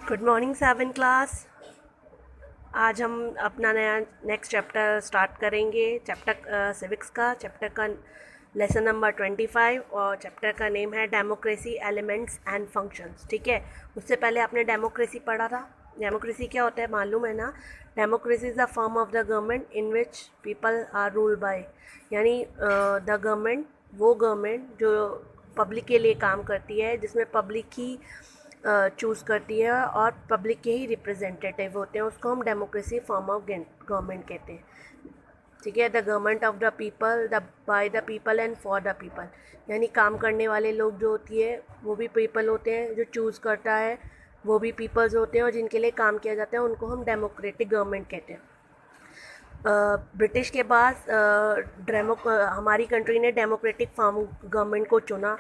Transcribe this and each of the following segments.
Good morning 7 class. आज हम अपना नया नेक्स्ट चैप्टर स्टार्ट करेंगे। चैप्टर सिविक्स का चैप्टर का लेसन नंबर 25 और चैप्टर का नेम है डेमोक्रेसी एलिमेंट्स एंड फंक्शंस। ठीक है, उससे पहले आपने डेमोक्रेसी पढ़ा था। डेमोक्रेसी क्या होता है मालूम है ना? Democracy is the form of the government in which people are rule by, यानी द गवर्नमेंट, वो गवर्नमेंट जो पब्लिक के लिए काम करती है, जिसमें पब्लिक ही चूज़ करती है और पब्लिक के ही रिप्रेजेंटेटिव होते हैं, उसको हम डेमोक्रेसी फॉर्म ऑफ गवर्नमेंट कहते हैं। ठीक है, the government of the people, the by the people and for the people, यानी काम करने वाले लोग जो होती है वो भी पीपल होते हैं, जो चूज़ करता है वो भी पीपल्स होते हैं, और जिनके लिए काम किया जाता है उनको हम डेमोक्रेटिक गवर्नमेंट कहते हैं। ब्रिटिश के बाद हमारी कंट्री ने डेमोक्रेटिक फॉर्म गवर्नमेंट को चुना,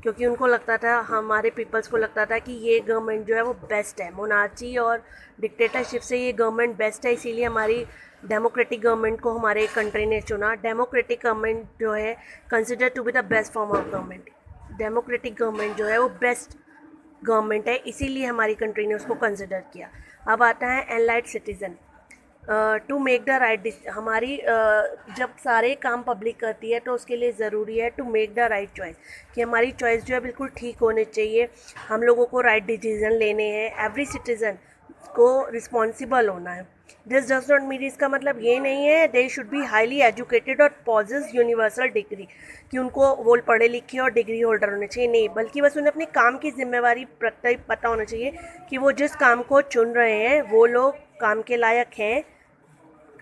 क्योंकि उनको लगता था, हमारे पीपल्स को लगता था कि ये गवर्नमेंट जो है वो बेस्ट है। मोनार्ची और डिक्टेटरशिप से ये गवर्नमेंट बेस्ट है, इसीलिए हमारी डेमोक्रेटिक गवर्नमेंट को हमारे कंट्री ने चुना। डेमोक्रेटिक गवर्नमेंट जो है consider to be the best form of government. Democratic government जो है वो बेस्ट गवर्नमेंट है, इसीलिए हमारी कंट्री ने उसको कंसिडर किया। अब आता है enlightened citizen. To make the right, हमारी जब सारे काम पब्लिक करती है तो उसके लिए ज़रूरी है to make the right choice, कि हमारी चॉइस जो है बिल्कुल ठीक होनी चाहिए। हम लोगों को राइट डिसीजन लेने हैं, एवरी सिटीज़न को रिस्पॉन्सिबल होना है। दिस डज नॉट मीन, इसका मतलब ये नहीं है they should be highly educated और पॉजेस यूनिवर्सल डिग्री, कि उनको वो पढ़े लिखे और डिग्री होल्डर होने चाहिए, नहीं, बल्कि बस उन्हें अपने काम की जिम्मेवारी पता होना चाहिए कि वो जिस काम को चुन रहे हैं वो लोग काम के लायक हैं,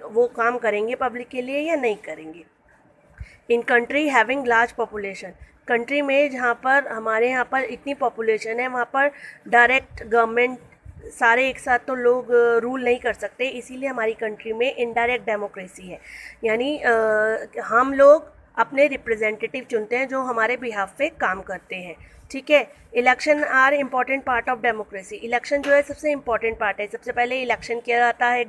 वो काम करेंगे पब्लिक के लिए या नहीं करेंगे। In country having large population, country में जहाँ पर हमारे यहाँ पर इतनी पॉपुलेशन है, वहाँ पर डायरेक्ट गवर्नमेंट सारे एक साथ तो लोग रूल नहीं कर सकते, इसीलिए हमारी कंट्री में इनडायरेक्ट डेमोक्रेसी है, यानी हम लोग अपने रिप्रेजेंटेटिव चुनते हैं जो हमारे बिहाफ पे काम करते हैं। ठीक है, election are important part of democracy, election जो है सबसे इम्पॉर्टेंट पार्ट है। सबसे पहले इलेक्शन किया जाता है,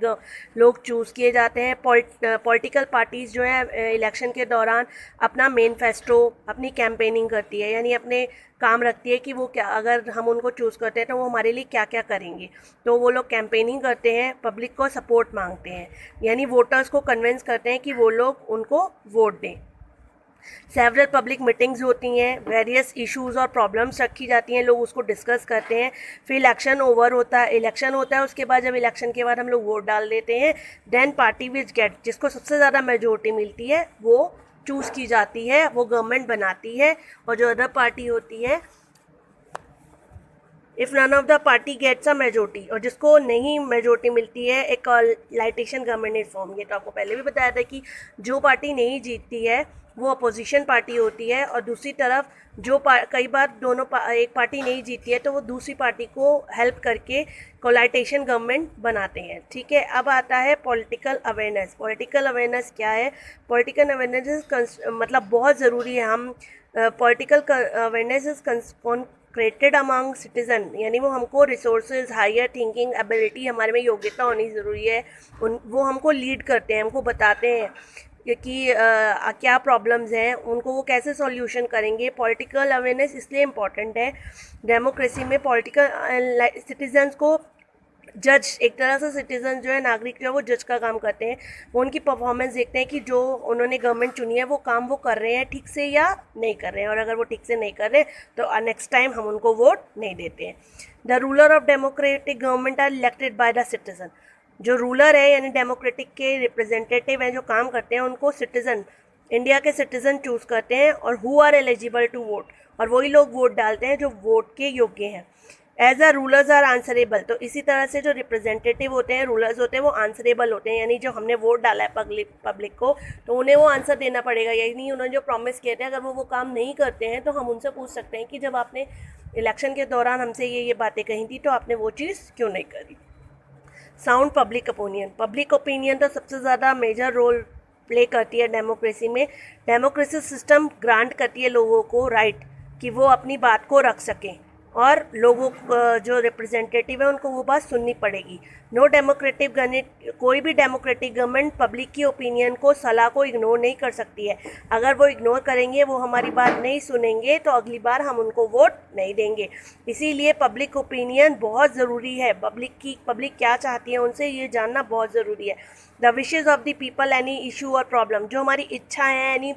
लोग चूज़ किए जाते हैं। पॉलिटिकल पार्टीज़ जो है इलेक्शन के दौरान अपना मैनिफेस्टो, अपनी कैंपेनिंग करती है, यानी अपने काम रखती है कि वो क्या, अगर हम उनको चूज़ करते हैं तो वो हमारे लिए क्या क्या करेंगे। तो वो लोग कैंपेनिंग करते हैं, पब्लिक को सपोर्ट मांगते हैं, यानी वोटर्स को कन्विंस करते हैं कि वो लोग उनको वोट दें। सेवरल पब्लिक मीटिंग्स होती हैं, वेरियस इश्यूज़ और प्रॉब्लम्स रखी जाती हैं, लोग उसको डिस्कस करते हैं। फिर इलेक्शन ओवर होता है, इलेक्शन होता है, उसके बाद जब इलेक्शन के बाद हम लोग वोट डाल देते हैं, देन पार्टी विच गेट, जिसको सबसे ज़्यादा मेजोरिटी मिलती है वो चूज़ की जाती है, वो गवर्नमेंट बनाती है। और जो अदर पार्टी होती है, if none of the party gets a majority, और जिसको नहीं मेजोरिटी मिलती है, एक लाइटेशन गवर्नमेंट फॉर्म। ये तो आपको पहले भी बताया था कि जो पार्टी नहीं जीतती है वो अपोजिशन पार्टी होती है, और दूसरी तरफ जो कई बार एक पार्टी नहीं जीतती है तो वो दूसरी पार्टी को हेल्प करके कोलाइटेशन गवर्नमेंट बनाते हैं। ठीक है, अब आता है पॉलिटिकल अवेयरनेस। पॉलिटिकल अवेयरनेस क्या है? पॉलिटिकल अवेयरनेस मतलब बहुत ज़रूरी है। हम political awareness is created among citizen, यानी वो हमको रिसोर्सेज, हायर थिंकिंग एबिलिटी, हमारे में योग्यता होनी ज़रूरी है। वो हमको लीड करते हैं, हमको बताते हैं कि क्या प्रॉब्लम्स हैं, उनको वो कैसे सॉल्यूशन करेंगे। पॉलिटिकल अवेयरनेस इसलिए इम्पॉर्टेंट है डेमोक्रेसी में। पॉलिटिकल सिटीजन्स को जज, एक तरह से सिटीजन जो है, नागरिक जो है, वो जज का काम करते हैं। वो उनकी परफॉर्मेंस देखते हैं कि जो उन्होंने गवर्नमेंट चुनी है वो काम वो कर रहे हैं ठीक से या नहीं कर रहे हैं, और अगर वो ठीक से नहीं कर रहे तो नेक्स्ट टाइम हम उनको वोट नहीं देते हैं। The ruler of democratic government are elected by the citizen, जो रूलर है यानी डेमोक्रेटिक के रिप्रेजेंटेटिव हैं जो काम करते हैं, उनको सिटीज़न, इंडिया के सिटीज़न चूज़ करते हैं, और who are eligible to vote, और वही लोग वोट डालते हैं जो वोट के योग्य हैं। As a rulers are answerable, तो इसी तरह से जो रिप्रेजेंटेटिव होते हैं, रूलर्स होते हैं, वो आंसरेबल होते हैं, यानी जो हमने वोट डाला है पब्लिक को, तो उन्हें वो आंसर देना पड़ेगा, यानी उन्होंने जो प्रॉमिस किए थे अगर वो काम नहीं करते हैं तो हम उनसे पूछ सकते हैं कि जब आपने इलेक्शन के दौरान हमसे ये बातें कही थी तो आपने वो चीज़ क्यों नहीं करी। Sound public opinion, public opinion तो सबसे ज़्यादा मेजर रोल प्ले करती है डेमोक्रेसी में। डेमोक्रेसी सिस्टम ग्रांट करती है लोगों को राइट कि वो अपनी बात को रख सकें, और लोगों जो रिप्रेजेंटेटिव है उनको वो बात सुननी पड़ेगी। नो डेमोक्रेटिक गवर्नमेंट, कोई भी डेमोक्रेटिक गवर्नमेंट पब्लिक की ओपिनियन को, सलाह को इग्नोर नहीं कर सकती है। अगर वो इग्नोर करेंगे, वो हमारी बात नहीं सुनेंगे, तो अगली बार हम उनको वोट नहीं देंगे। इसीलिए पब्लिक ओपिनियन बहुत ज़रूरी है। पब्लिक क्या चाहती है उनसे ये जानना बहुत ज़रूरी है। The wishes of the people, any issue और प्रॉब्लम, जो हमारी इच्छा है, यानी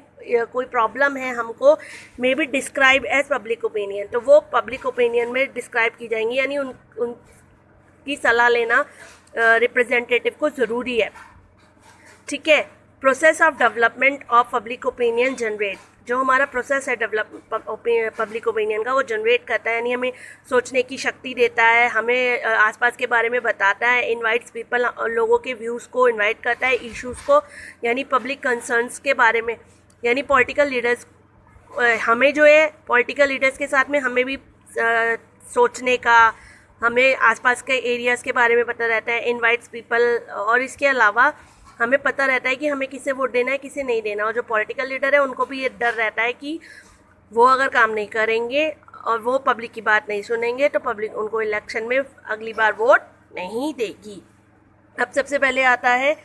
कोई प्रॉब्लम है हमको, may be describe as public opinion, तो वो पब्लिक ओपिनियन में डिस्क्राइब की जाएंगी, यानी उनकी सलाह लेना रिप्रेजेंटेटिव को ज़रूरी है। ठीक है। Process of development of public opinion generate, जो हमारा प्रोसेस है पब्लिक ओपिनियन का, वो जनरेट करता है, यानी हमें सोचने की शक्ति देता है, हमें आसपास के बारे में बताता है, इनवाइट्स पीपल, लोगों के व्यूज़ को इनवाइट करता है, इश्यूज़ को, यानी पब्लिक कंसर्न्स के बारे में, यानी पॉलिटिकल लीडर्स, हमें जो है पॉलिटिकल लीडर्स के साथ में हमें भी सोचने का, हमें आसपास के एरियाज़ के बारे में पता रहता है, इनवाइट्स पीपल, और इसके अलावा हमें पता रहता है कि हमें किसे वोट देना है, किसे नहीं देना। और जो पॉलिटिकल लीडर है उनको भी ये डर रहता है कि वो अगर काम नहीं करेंगे और वो पब्लिक की बात नहीं सुनेंगे तो पब्लिक उनको इलेक्शन में अगली बार वोट नहीं देगी। अब सबसे पहले आता है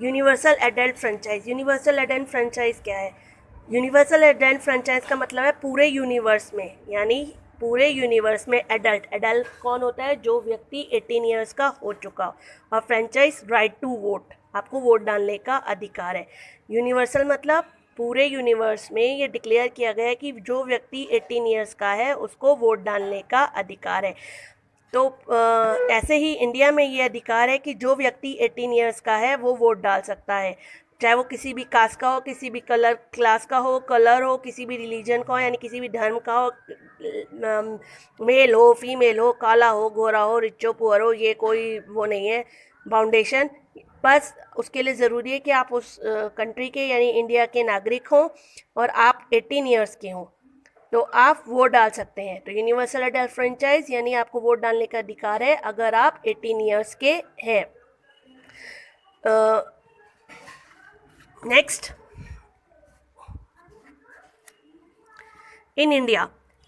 universal adult franchise. Universal adult franchise क्या है? यूनिवर्सल एडल्ट फ्रेंचाइज का मतलब है पूरे यूनिवर्स में, यानी पूरे यूनिवर्स में एडल्ट कौन होता है? जो व्यक्ति 18 ईयर्स का हो चुका हो। और फ्रेंचाइज राइट टू वोट, आपको वोट डालने का अधिकार है। यूनिवर्सल मतलब पूरे यूनिवर्स में ये डिक्लेयर किया गया है कि जो व्यक्ति 18 ईयर्स का है उसको वोट डालने का अधिकार है। तो ऐसे ही इंडिया में ये अधिकार है कि जो व्यक्ति 18 ईयर्स का है वो वोट डाल सकता है, चाहे वो किसी भी कास्ट का हो, किसी भी क्लास का हो, कलर हो, किसी भी रिलीजन का हो, यानी किसी भी धर्म का हो, मेल हो, फीमेल हो, काला हो, गोरा हो, रिच हो, पुअर हो, ये कोई वो नहीं है बाउंडेशन। बस उसके लिए ज़रूरी है कि आप उस कंट्री के, यानी इंडिया के नागरिक हों और आप 18 ईयर्स के हों, तो आप वोट डाल सकते हैं। तो यूनिवर्सल एडल्ट फ्रेंचाइज यानी आपको वोट डालने का अधिकार है अगर आप 18 ईयर्स के हैं। नेक्स्ट, इन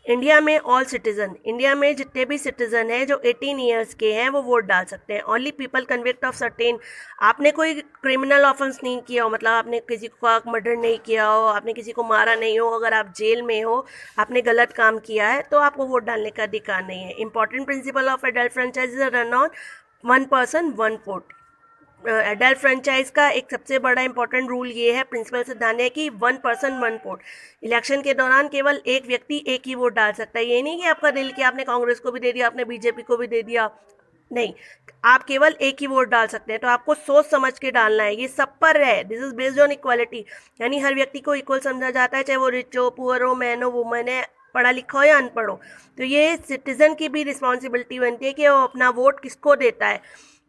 इंडिया में ऑल सिटीजन, इंडिया में जितने भी सिटीजन हैं जो 18 ईयर्स के हैं वो वोट डाल सकते हैं। Only people convict of certain, आपने कोई क्रिमिनल ऑफेंस नहीं किया हो, मतलब आपने किसी का मर्डर नहीं किया हो, आपने किसी को मारा नहीं हो, अगर आप जेल में हो, आपने गलत काम किया है, तो आपको वोट डालने का अधिकार नहीं है। Important principle of adult franchise run on 1 person 1 vote. Adult franchise का एक सबसे बड़ा इंपॉर्टेंट रूल ये है, प्रिंसिपल सिद्धांत है कि 1 पर्सन 1 वोट। इलेक्शन के दौरान केवल एक व्यक्ति एक ही वोट डाल सकता है। ये नहीं कि आपका दिल कि आपने कांग्रेस को भी दे दिया, आपने बीजेपी को भी दे दिया, नहीं, आप केवल एक ही वोट डाल सकते हैं। तो आपको सोच समझ के डालना है, ये सब पर है। This is based on equality, यानी हर व्यक्ति को इक्वल समझा जाता है, चाहे वो रिच हो, पुअर हो, मैन हो, वुमन है, पढ़ा लिखा हो या अनपढ़ हो। तो ये सिटीजन की भी रिस्पॉन्सिबिलिटी बनती है कि वो अपना वोट किसको देता है।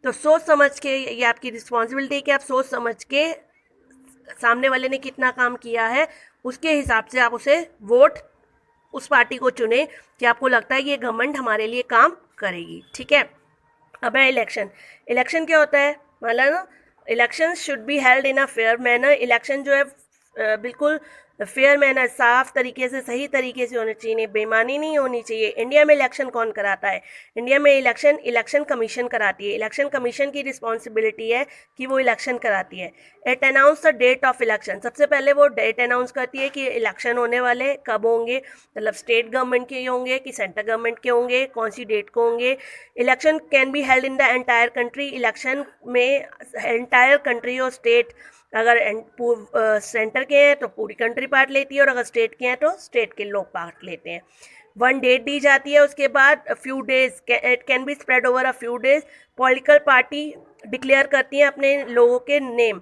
तो सोच समझ के, ये आपकी रिस्पॉन्सिबिलिटी है कि आप सोच समझ के सामने वाले ने कितना काम किया है उसके हिसाब से आप उसे वोट, उस पार्टी को चुने कि आपको लगता है कि ये गवर्नमेंट हमारे लिए काम करेगी। ठीक है। अब है इलेक्शन। इलेक्शन क्या होता है? मतलब ना, election should be held in a fair manner. Election जो है बिल्कुल फेयर मैनर, साफ तरीके से, सही तरीके से होना चाहिए, बेईमानी नहीं होनी चाहिए। इंडिया में इलेक्शन कौन कराता है? इंडिया में इलेक्शन कमीशन कराती है। इलेक्शन कमीशन की रिस्पॉन्सिबिलिटी है कि वो इलेक्शन कराती है। It announce the date of election, सबसे पहले वो डेट अनाउंस करती है कि इलेक्शन होने वाले कब होंगे, मतलब स्टेट गवर्नमेंट के होंगे कि सेंट्रल गवर्नमेंट के होंगे, कौन सी डेट को होंगे। Election can be held in the entire country, election में एंटायर कंट्री और स्टेट, अगर सेंटर के हैं तो पूरी कंट्री पार्ट लेती है और अगर स्टेट के हैं तो स्टेट के लोग पार्ट लेते हैं। 1 डेट दी जाती है, उसके बाद few days, it can be spread over a few days. Political party declare करती हैं अपने लोगों के नेम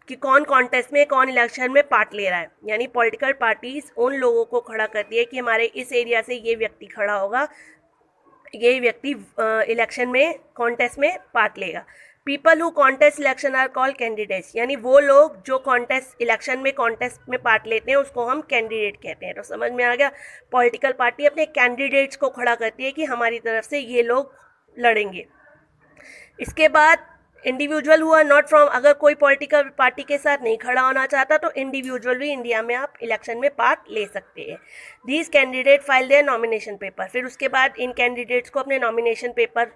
कि कौन कॉन्टेस्ट में, कौन इलेक्शन में पार्ट ले रहा है। यानी पॉलिटिकल पार्टीज उन लोगों को खड़ा करती है कि हमारे इस एरिया से ये व्यक्ति खड़ा होगा, ये व्यक्ति इलेक्शन में कॉन्टेस्ट में पार्ट लेगा। People who contest election are called candidates, यानी वो लोग जो इलेक्शन में कॉन्टेस्ट में पार्ट लेते हैं उसको हम कैंडिडेट कहते हैं। तो समझ में आ गया, पॉलिटिकल पार्टी अपने कैंडिडेट्स को खड़ा करती है कि हमारी तरफ से ये लोग लड़ेंगे। इसके बाद इंडिविजुअल हुआ नॉट फ्रॉम, अगर कोई पॉलिटिकल पार्टी के साथ नहीं खड़ा होना चाहता तो इंडिविजुअल भी इंडिया में आप इलेक्शन में पार्ट ले सकते हैं। These candidate file there nomination paper, फिर उसके बाद इन कैंडिडेट्स को अपने नॉमिनेशन पेपर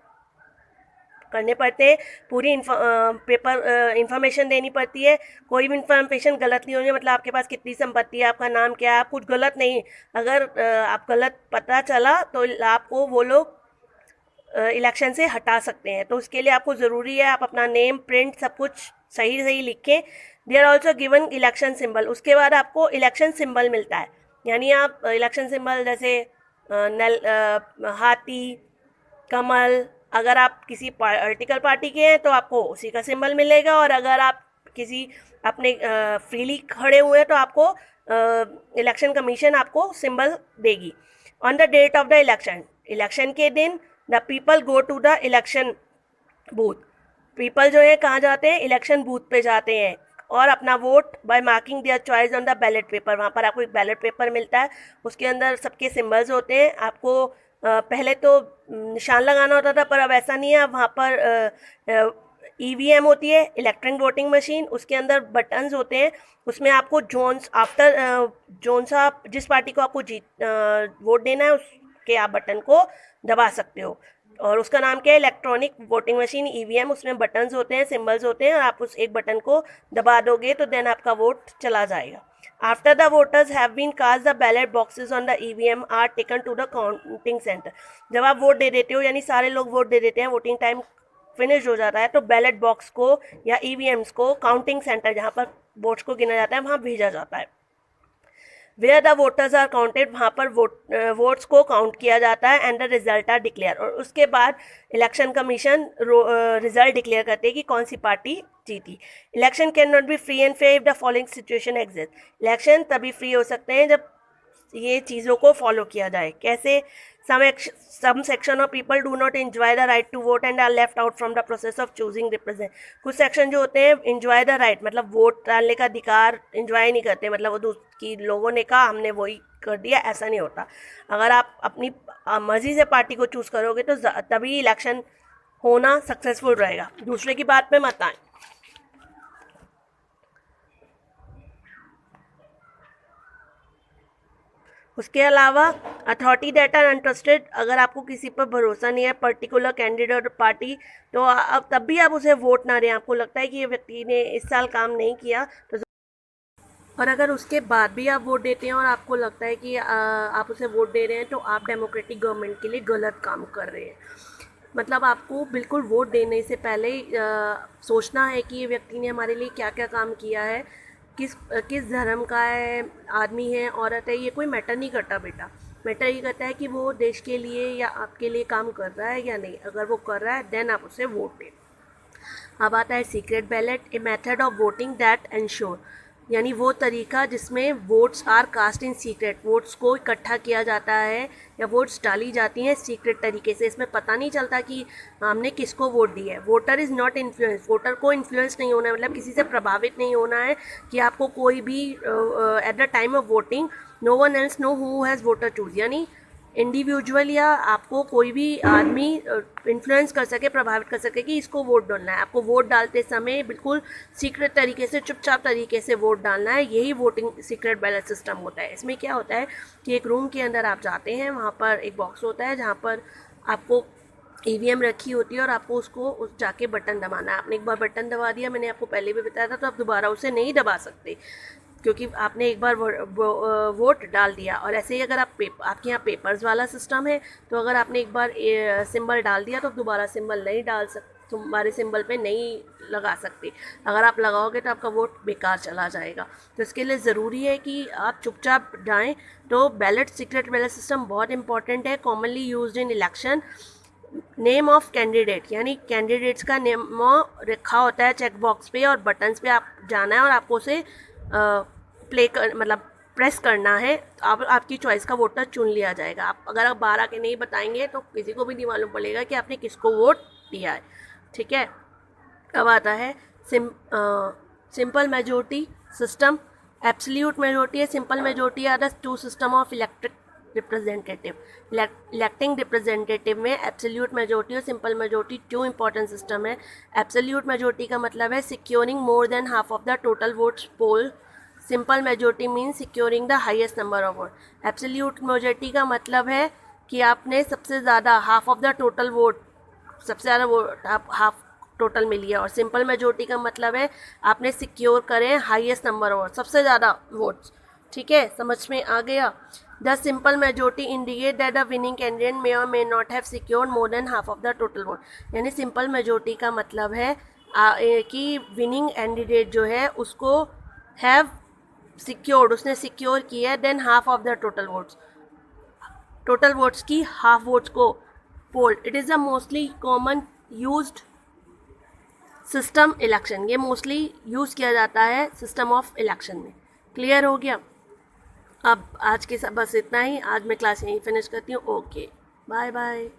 करने पड़ते हैं, पूरी इंफॉर्मेशन देनी पड़ती है, कोई भी इंफॉर्मेशन गलत नहीं होनी, मतलब आपके पास कितनी संपत्ति है, आपका नाम क्या है, आप कुछ गलत नहीं, अगर आप गलत पता चला तो आपको वो लोग इलेक्शन से हटा सकते हैं। तो उसके लिए आपको ज़रूरी है आप अपना नेम, प्रिंट सब कुछ सही सही लिखें। They are also given election symbol, उसके बाद आपको इलेक्शन सिंबल मिलता है, यानी आप इलेक्शन सिंबल जैसे हाथी, कमल, अगर आप किसी पॉलिटिकल पार्टी के हैं तो आपको उसी का सिंबल मिलेगा, और अगर आप किसी अपने फ्रीली खड़े हुए हैं तो आपको इलेक्शन कमीशन आपको सिंबल देगी। On the date of the election, election के दिन the people go to the election booth, people जो है कहाँ जाते हैं, इलेक्शन बूथ पे जाते हैं और अपना vote by marking their choice on the ballot paper, वहाँ पर आपको एक बैलेट पेपर मिलता है, उसके अंदर सबके सिंबल्स होते हैं। आपको पहले तो निशान लगाना होता था, पर अब ऐसा नहीं है, अब वहाँ पर ईवीएम होती है, इलेक्ट्रॉनिक वोटिंग मशीन, उसके अंदर बटन्स होते हैं, उसमें आपको जोन्स आफ्टर जोन सा जिस पार्टी को आपको वोट देना है उसके आप बटन को दबा सकते हो, और उसका नाम क्या है, इलेक्ट्रॉनिक वोटिंग मशीन ईवीएम। उसमें बटन्स होते हैं, सिंबल्स होते हैं, और आप उस एक बटन को दबा दोगे तो देन आपका वोट चला जाएगा। After the voters have been cast the ballot boxes on the EVM are taken to the counting centre, जब आप वोट दे देते हो यानी सारे लोग वोट दे देते हैं, वोटिंग टाइम फिनिश हो जाता है, तो बैलेट बॉक्स को या ईवीएम्स को काउंटिंग सेंटर जहाँ पर वोट्स को गिना जाता है वहाँ भेजा जाता है। Where the voters are counted, वहाँ पर वोट्स को काउंट किया जाता है, and the result are declare, और उसके बाद इलेक्शन कमीशन रिजल्ट डिक्लेयर करते हैं कि कौन सी पार्टी जीती। Election can not be free and fair if the following situation exist, election तभी फ्री हो सकते हैं जब ये चीज़ों को फॉलो किया जाए। कैसे? some section of people do not enjoy the right to vote and are left out from the process of choosing represent, कुछ सेक्शन जो होते हैं enjoy the right मतलब वोट डालने का अधिकार enjoy नहीं करते, मतलब वो कि लोगों ने कहा हमने वही कर दिया, ऐसा नहीं होता। अगर आप अपनी मर्जी से पार्टी को चूज़ करोगे तो तभी इलेक्शन होना सक्सेसफुल रहेगा, दूसरे की बात पे मत आए। उसके अलावा अथॉरिटी दैट आर अनट्रस्टेड, अगर आपको किसी पर भरोसा नहीं है पर्टिकुलर कैंडिडेट और पार्टी, तो अब तब भी आप उसे वोट ना दें, आपको लगता है कि ये व्यक्ति ने इस साल काम नहीं किया तो, और अगर उसके बाद भी आप वोट देते हैं और आपको लगता है कि आप उसे वोट दे रहे हैं तो आप डेमोक्रेटिक गवर्नमेंट के लिए गलत काम कर रहे हैं। मतलब आपको बिल्कुल वोट देने से पहले सोचना है कि ये व्यक्ति ने हमारे लिए क्या क्या काम किया है, किस धर्म का है, आदमी है, औरत है, ये कोई मैटर नहीं करता बेटा। मैटर ये करता है कि वो देश के लिए या आपके लिए काम कर रहा है या नहीं। अगर वो कर रहा है देन आप उसे वोट दें। अब आता है secret ballot, a method of voting that ensure, यानी वो तरीका जिसमें votes are cast in secret, votes को इकट्ठा किया जाता है या वोट्स डाली जाती हैं सीक्रेट तरीके से, इसमें पता नहीं चलता कि हमने किसको वोट दी है। Voter is not influence, voter को इन्फ्लुएंस नहीं होना है, मतलब किसी से प्रभावित नहीं होना है कि आपको कोई भी at the time of voting no one else know who has voter choose, यानी इंडिविजुअल या आपको कोई भी आदमी इन्फ्लुएंस कर सके, प्रभावित कर सके कि इसको वोट डालना है। आपको वोट डालते समय बिल्कुल सीक्रेट तरीके से, चुपचाप तरीके से वोट डालना है, यही वोटिंग सीक्रेट बैलेट सिस्टम होता है। इसमें क्या होता है कि एक रूम के अंदर आप जाते हैं, वहाँ पर एक बॉक्स होता है जहाँ पर आपको ईवीएम रखी होती है और आपको उसको जाके बटन दबाना है। आपने एक बार बटन दबा दिया, मैंने आपको पहले भी बताया था, तो आप दोबारा उसे नहीं दबा सकते क्योंकि आपने एक बार वोट डाल दिया। और ऐसे ही अगर आपके यहाँ पेपर्स वाला सिस्टम है तो अगर आपने एक बार सिंबल डाल दिया तो दोबारा सिंबल नहीं डाल सकते, तुम्हारे सिंबल पे नहीं लगा सकते। अगर आप लगाओगे तो आपका वोट बेकार चला जाएगा। तो इसके लिए ज़रूरी है कि आप चुपचाप जाएं। तो बैलेट, सीक्रेट बैलेट सिस्टम बहुत इंपॉर्टेंट है, commonly used in election. Name of candidate, यानी कैंडिडेट्स का नेम रखा होता है चेक बॉक्स पे, और बटन्स पे आप जाना है और आपको उसे मतलब प्रेस करना है, आपकी चॉइस का वोटर चुन लिया जाएगा। अगर आप बाहर आके नहीं बताएंगे तो किसी को भी नहीं मालूम पड़ेगा कि आपने किसको वोट दिया है। ठीक है। अब आता है simple majority system, absolute majority है, simple majority are the two system of electric representative. Electing representative में एब्सोल्यूट मेजोरिटी और सिंपल मेजोरिटी 2 इंपॉर्टेंट सिस्टम है। एब्सोल्यूट मेजोरिटी का मतलब है securing more than half of the total votes poll. Simple majority mean securing the highest number of vote. Absolute majority का मतलब है कि आपने सबसे ज़्यादा half of the total vote, सबसे ज़्यादा वोट आप हाफ टोटल मिली है। और सिंपल मेजोरिटी का मतलब है आपने सिक्योर करें हाईएस्ट नंबर ऑफ वोट, सबसे ज़्यादा वोट्स। ठीक है, समझ में आ गया। The simple majority indicate that the winning candidate may or may not have secured more than half of the total vote. यानी सिंपल मेजोरिटी का मतलब है कि विनिंग कैंडिडेट जो है उसको हैव सिक्योर्ड, उसने सिक्योर किया है then half of the total votes, total votes की हाफ वोट्स को polled. It is a mostly common used system election, ये मोस्टली यूज़ किया जाता है सिस्टम ऑफ इलेक्शन में। क्लियर हो गया। अब आज के बस इतना ही, आज मैं क्लास यहीं फिनिश करती हूँ। Okay, bye bye.